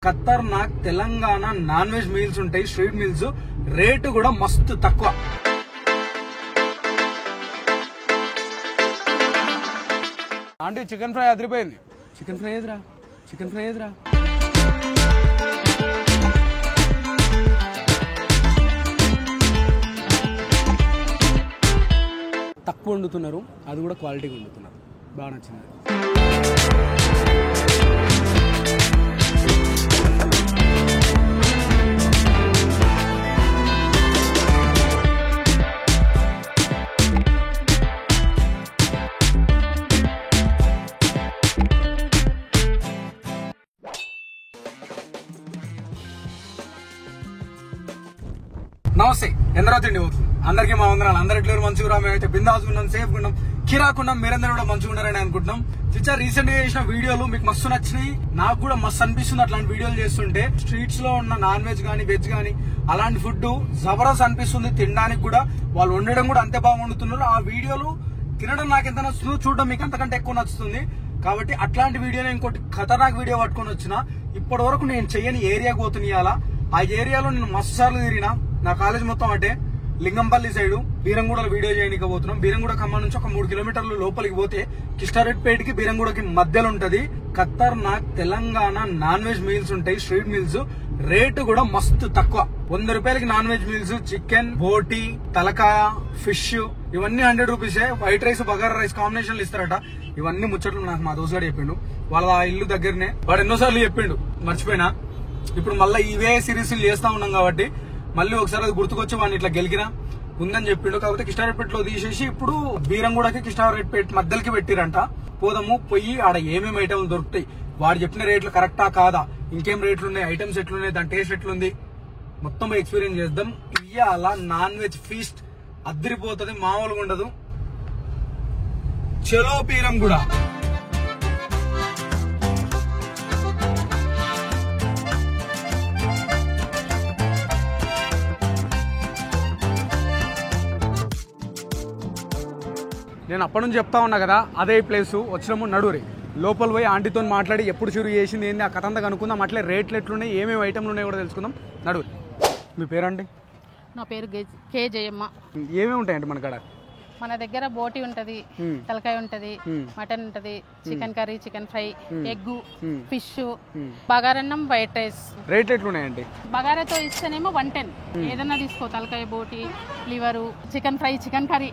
ఖతర్నాక్ Telangana non veg meals ఉంటాయి, street meals. Rate కూడా మస్తు తక్కువ. ఆంటీ చికెన్ ఫ్రై అదిరిపోయింది. చికెన్ ఫ్రై ఏదిరా, చికెన్ ఫ్రై ఏదిరా. తక్కువ వండుతున్నారు, అది కూడా క్వాలిటీగా వండుతున్నారు. బాగా నచ్చింది. నమస్తే, ఎందరో తిండి పోతుంది. అందరికీ మా వందనాలు. అందరు ఎట్లా మంచిగా మేమైతే బిందాస్ ఉన్నాం, సేఫ్ ఉన్నాం, కిరాకున్నాం. మీరందరూ కూడా మంచిగా ఉన్నారని అనుకుంటున్నాం. చిచ్చా రీసెంట్ గా చేసిన వీడియోలు మీకు మస్తు నచ్చినాయి. నాకు కూడా మస్తు అనిపిస్తుంది అట్లాంటి వీడియోలు చేస్తుంటే. స్ట్రీట్స్ లో ఉన్న నాన్ వెజ్ గానీ వెజ్ గానీ అలాంటి ఫుడ్ జబర్దస్త్ అనిపిస్తుంది. తినడానికి కూడా వాళ్ళు వండడం కూడా అంతే బాగా వండుతున్నారు. ఆ వీడియోలు తినడం నాకు ఎంత నచ్చుతుందో చూడడం మీకు అంతకంటే ఎక్కువ నచ్చుతుంది. కాబట్టి అట్లాంటి వీడియోని ఇంకోటి ఖతర్నాక్ వీడియో పట్టుకొని వచ్చిన. ఇప్పటి వరకు నేను చెయ్యని ఏరియా పోతున్నాయాలా. ఆ ఏరియాలో నేను మస్తు సార్లు తిరిగినా. నా కాలేజ్ మొత్తం అంటే లింగంపల్లి సైడ్ బీరంగూడలో వీడియో చేయడానికి పోతున్నాం. బీరంగూడ ఖమ్మం నుంచి ఒక 3 కిలోమీటర్లు లోపలికి పోతే కిస్టారెడ్పేటకి బీరంగూడకి మధ్యలో ఉంటది ఖతర్నాక్ తెలంగాణ నాన్ వెజ్ మీల్స్ ఉంటాయి, స్ట్రీట్ మీల్స్. రేటు కూడా మస్తు తక్కువ. 100 రూపాయలకి నాన్ వెజ్ మీల్స్, చికెన్, బోటి, తలకాయ, ఫిష్ ఇవన్నీ 100 రూపీసే. వైట్ రైస్, బగారా రైస్ కాంబినేషన్లు ఇస్తారట. ఇవన్నీ ముచ్చట్లు నాకు మా దోస్తుగాడు చెప్పిండు. వాళ్ళ ఇల్లు దగ్గరనే. వాడు ఎన్నోసార్లు చెప్పిండు, మర్చిపోయినా. ఇప్పుడు మళ్ళీ ఇవే సిరీస్ చేస్తా ఉన్నాం కాబట్టి మళ్ళీ ఒకసారి అది గుర్తుకొచ్చి వాడిని ఇట్లా గెలికినా ఉందని చెప్పిండు. కాకపోతే కిస్టారెడ్పేటలో తీసేసి ఇప్పుడు బీరంగూడకి కిస్టారెడ్పేట మధ్యలోకి పెట్టిరంట. పోదాము, పోయి ఆడ ఏమేమి ఐటమ్లు దొరుకుతాయి, వాడు చెప్పిన రేట్లు కరెక్టా కాదా, ఇంకేం రేట్లు ఉన్నాయి, ఐటమ్స్ ఎట్లున్నాయి, దాని టేస్ట్ ఎట్లుంది మొత్తం ఎక్స్పీరియన్స్ చేద్దాం. ఇయ్యాల నాన్ వెజ్ ఫీస్ట్ అద్దరిపోతుంది, మామూలుగా ఉండదు. చలో బీరంగూడ. నేను అప్పటి నుంచి చెప్తా ఉన్నా కదా, అదే ప్లేసు. వచ్చినాము నడూరి లోపల పోయి ఆంటీతో మాట్లాడి ఎప్పుడు షురు చేసింది ఏంది ఆ కథ అంతా కనుక్కుందాం. అట్లే రేట్లు ఎట్లున్నాయి, ఏమేమి ఐటమ్లు ఉన్నాయో కూడా తెలుసుకుందాం. నడూరి. మీ పేరండి? నా పేరు కే జయమ్మ. ఏమేమి ఉంటాయండి మన కాడ? మన దగ్గర బోటి ఉంటది, తలకాయ ఉంటది, మటన్ ఉంటది, chicken curry, chicken fry, egg, fish, బగారన్నం, వైట్ రైస్. రేట్లు ఎట్లున్నాయండి? బగారాతో ఇస్తేనేమో 110. ఏదన్నా తీసుకో, తలకాయ, బోటి, liver, chicken fry, chicken curry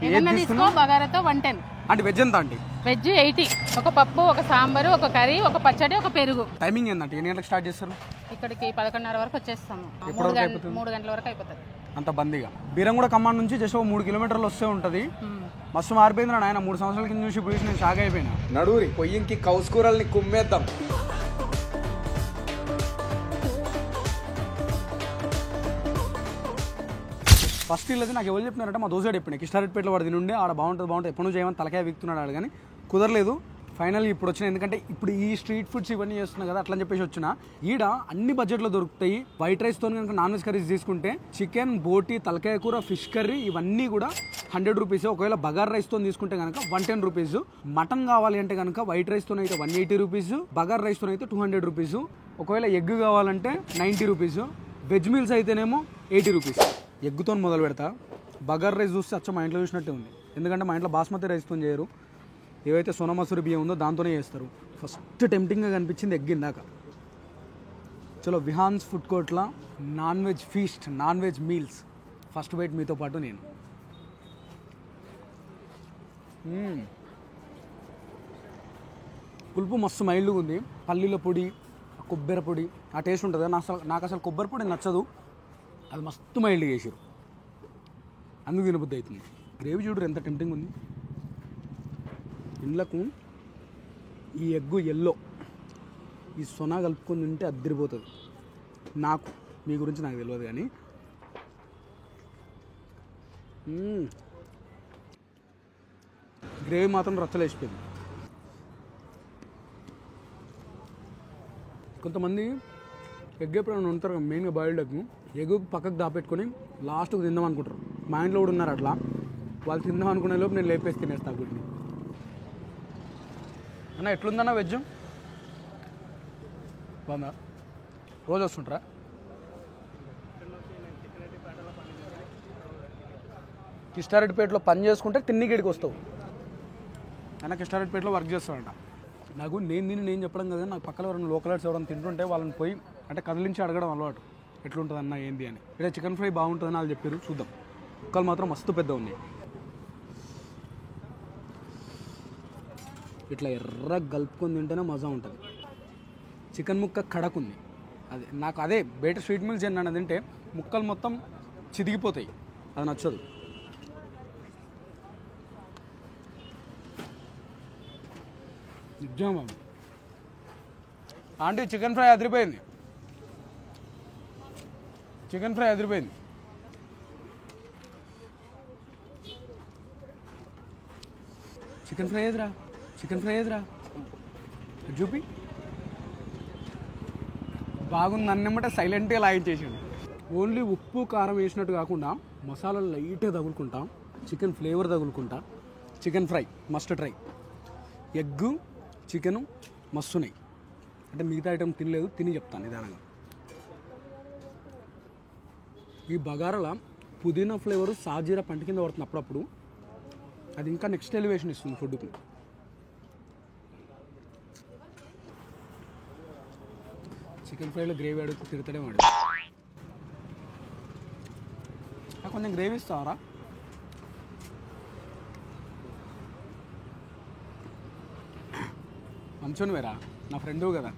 ఏదన్నా తీసుకో. బగారాతో 110. అంటే వెజ్ ఎంత అండి? వెజ్ 80. ఒక పప్పు, ఒక సాంబారు, ఒక కర్రీ, ఒక పచ్చడి, ఒక పెరుగు. టైమింగ్ ఏంటంటే ఎన్ని గంటలకు స్టార్ట్ చేస్తారు? ఇక్కడికి 11:30 వరకు వచ్చేస్తాము. 3 గంటల వరకు అయిపోతుంది. అంత బందీగా. బీరంగూడ ఖమ్మం నుంచి జస్ట్ 3 కిలోమీటర్లు వస్తే ఉంటది. మస్తు మారిపోయింది నాయన. 3 సంవత్సరాల కింద చూసి ఇప్పుడు నేను షాక్ అయిపోయినా. నడూరి పొయ్యికి కౌసుకూరల్ని కుమ్మేద్దాం. ఫస్ట్ ఇల్లది నాకు ఎవరు చెప్పినారంటే మా దోస్తుగాడు చెప్పిన. కిస్టారెడ్పేటలో వాడు తినుండే ఆడ బాగుంటుంది ఎప్పుడు నువ్వు చేయమని తలకాయ వీక్తున్నాడు ఆడు, కానీ కుదరలేదు. ఫైనల్ ఇప్పుడు వచ్చిన, ఎందుకంటే ఇప్పుడు ఈ స్ట్రీట్ ఫుడ్స్ ఇవన్నీ చేస్తున్నా కదా, అట్లా చెప్పేసి వచ్చిన. ఈడ అన్ని బడ్జెట్లో దొరుకుతాయి. వైట్ రైస్తో కనుక నాన్ వెజ్ కర్రీస్ తీసుకుంటే చికెన్, బోటి, తలకాయ కూర, ఫిష్ కర్రీ ఇవన్నీ కూడా 100 రూపీస్. ఒకవేళ బగార్ రైస్తో తీసుకుంటే కనుక 110 రూపీస్. మటన్ కావాలి అంటే కనుక వైట్ రైస్తో అయితే 180 రూపీస్, బగార్ రైస్తో అయితే 200 రూపీస్. ఒకవేళ ఎగ్ కావాలంటే 90 రూపీస్. వెజ్ మీల్స్ అయితేనేమో 80 రూపీస్. ఎగ్గుతో మొదలు పెడతా. బగార్ రైస్ చూస్తే అచ్చ మా ఇంట్లో చూసినట్టే ఉంది, ఎందుకంటే మా ఇంట్లో బాస్మతి రైస్తో చేయరు. ఏవైతే సోనా మసూరి బియ్యం ఉందో దాంతోనే చేస్తారు. ఫస్ట్ టెంప్టింగ్గా కనిపించింది ఎగ్ ఇందాక. చలో విహాన్స్ ఫుడ్ కోర్ట్లో non veg feast, non veg meals. First bite మీతో పాటు నేను. పులుపు మస్తు మైల్డ్గా ఉంది. పల్లీల పొడి, కొబ్బరి పొడి ఆ టేస్ట్ ఉంటుంది. నాకు అసలు కొబ్బరి పొడి నచ్చదు, అది మస్తు మైల్డ్గా వేసారు, అందుకు తినబుద్ధి అవుతుంది. గ్రేవీ చూడరు ఎంత టెంప్టింగ్ ఉంది. ఇండ్లకు ఈ ఎగ్గు ఎల్లో, ఈ సొనా కలుపుకొని తింటే అద్దరిపోతుంది. నాకు మీ గురించి నాకు తెలియదు, కానీ గ్రేవీ మాత్రం రచ్చలేసిపోయింది. కొంతమంది ఎగ్ ఎప్పుడైనా ఉంటారు మెయిన్గా బాయిల్డ్ ఎగ్ పక్కకు దాపెట్టుకొని లాస్ట్కి తిందాం అనుకుంటారు. మా ఇంట్లో కూడా ఉన్నారు అట్లా. వాళ్ళు తిందాం అనుకునే లోపు నేను లేపేసి తినేస్తాను గుడ్ని. అన్న ఎట్లుందన్న వెజ్? బాగుందా? రోజు వస్తుంటారా? కిష్టారెడ్డిపేటలో పని చేసుకుంటే తిన్నిగిడికి వస్తావు. అయినా కిష్టారెడ్డిపేటలో వర్క్ చేస్తాడంట. నాకు నేను చెప్పడం కదా, నాకు పక్కన ఎవరైనా లోకలైట్స్ ఎవరైనా తింటుంటే వాళ్ళని పోయి అంటే కదిలించి అడగడం అలవాటు, ఎట్లుంటుంది అన్న ఏంది అని. ఇక్కడ చికెన్ ఫ్రై బాగుంటుందని వాళ్ళు చెప్పారు, చూద్దాం. ముక్కలు మాత్రం మస్తు పెద్ద ఉన్నాయి. ఇట్లా ఎర్రగా కలుపుకొని తింటేనే మజా ఉంటుంది. చికెన్ ముక్క కడకుంది, అది నాకు అదే బయట స్వీట్ మిల్స్ ఏంటంటే తింటే ముక్కలు మొత్తం చిదిగిపోతాయి, అది నచ్చదు. నిజం ఆంటీ, చికెన్ ఫ్రై అదిరిపోయింది. చికెన్ ఫ్రై అదిరిపోయింది. చికెన్ ఫ్రై ఏదిరా, చికెన్ ఫ్రై ఏదిరా చూపి. బాగుంది అన్నమాట, సైలెంట్గా లాగించేసాడు. ఓన్లీ ఉప్పు కారం వేసినట్టు కాకుండా మసాలాలు లైట్గా తగులుకుంటాం, చికెన్ ఫ్లేవర్ తగులుకుంటా. Chicken fry must try. Egg chicken మస్తున్నాయి. అంటే మిగతా ఐటమ్ తినలేదు, తిని చెప్తాను నిదానంగా. ఈ బగారాల పుదీనా ఫ్లేవరు సాజీరా పంట కింద పడుతుంది అప్పుడప్పుడు, అది ఇంకా నెక్స్ట్ ఎలివేషన్ ఇస్తుంది ఫుడ్కి. చికెన్ ఫ్రైలో గ్రేవీ అడుగుతూ తిరుగుతాడే వాడు. కొంచెం గ్రేవీ ఇస్తావరా? మంచోని వేరా, నా ఫ్రెండు కదా.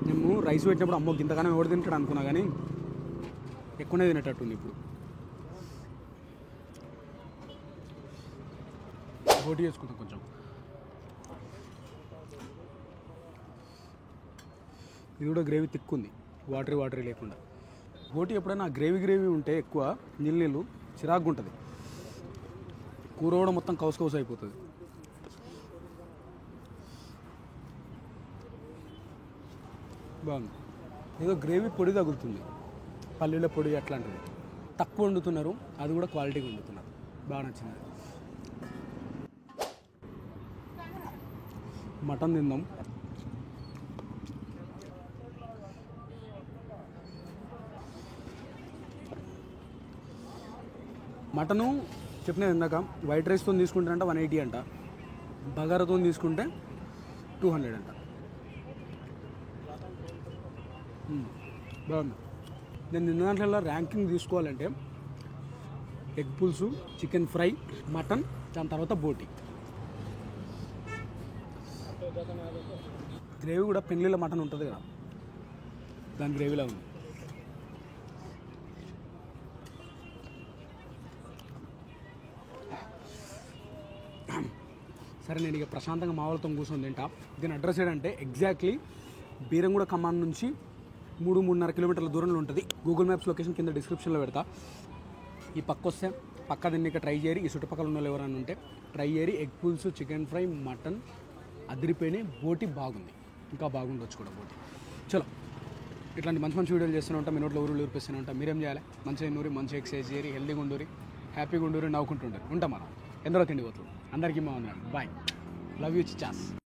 మేము రైస్ పెట్టినప్పుడు అమ్మో ఇంతగానే ఎవడు తింటాడు అనుకున్నా, కానీ ఎక్కువనే తినేటట్టుంది ఇప్పుడు. బోటి చేసుకుంటాం కొంచెం. ఇది కూడా గ్రేవీ తిక్కుంది, వాటరీ లేకుండా. బోటి ఎప్పుడైనా గ్రేవీ ఉంటే ఎక్కువ నీళ్ళు చిరాగ్గా ఉంటుంది, కూర కూడా మొత్తం కౌసు అయిపోతుంది. బాగుంది. ఏదో గ్రేవీ పొడి తగులుతుంది, పల్లీల పొడి అట్లాంటిది. తక్కువ వండుతున్నారు, అది కూడా క్వాలిటీగా వండుతున్నారు. బాగా నచ్చింది. మటన్ తిందాం. మటను చెప్పినది ఇందాక, వైట్ రైస్తో తీసుకుంటారంట 180 అంట, బగారాతో తీసుకుంటే 200 అంట. బాగుంది. నేను నిన్న దాంట్లో ర్యాంకింగ్ తీసుకోవాలంటే ఎగ్ పులుసు, చికెన్ ఫ్రై, మటన్, దాని తర్వాత బోటి. గ్రేవీ కూడా పెళ్ళిళ్ళ మటన్ ఉంటుంది కదా, దాని గ్రేవీలా ఉంది. సరే, నేను ఇక ప్రశాంతంగా మా వాళ్ళతో కూర్చొని తింటా. దీని అడ్రస్ ఏంటంటే ఎగ్జాక్ట్లీ బీరంగూడ కమాన్ నుంచి 3-3.5 కిలోమీటర్ల దూరంలో ఉంటుంది. గూగుల్ మ్యాప్స్ లొకేషన్ కింద డిస్క్రిప్షన్లో పెడతా. ఈ పక్క వస్తే పక్క దీన్ని ఇక ట్రై చేయరు. ఈ చుట్టుపక్కల ఉన్న వాళ్ళు ఎవరైనా ఉంటే ట్రై చేయరు. ఎగ్ పుల్స్, చికెన్ ఫ్రై, మటన్ అదిరిపోయినాయి. బోటి బాగుంది, ఇంకా బాగుండొచ్చు కూడా బోటి. చలో, ఇట్లాంటి మంచి వీడియోలు చేస్తూనే ఉంటాం. మీ నోట్లో ఊరిస్తూనే ఉంటాం. మీరేం చేయాలి? మంచిగా నూరి, మంచి ఎక్సర్సైజ్ చేయరు, హెల్దీగా ఉండూరి, హ్యాపీగా ఉండూరి, నవ్వుకుంటుంటారు. ఉంటాం మనం. ఎందరో తిండి పోతుంది. అందరికీ బాగున్నాడు. Bye, love you Chichas.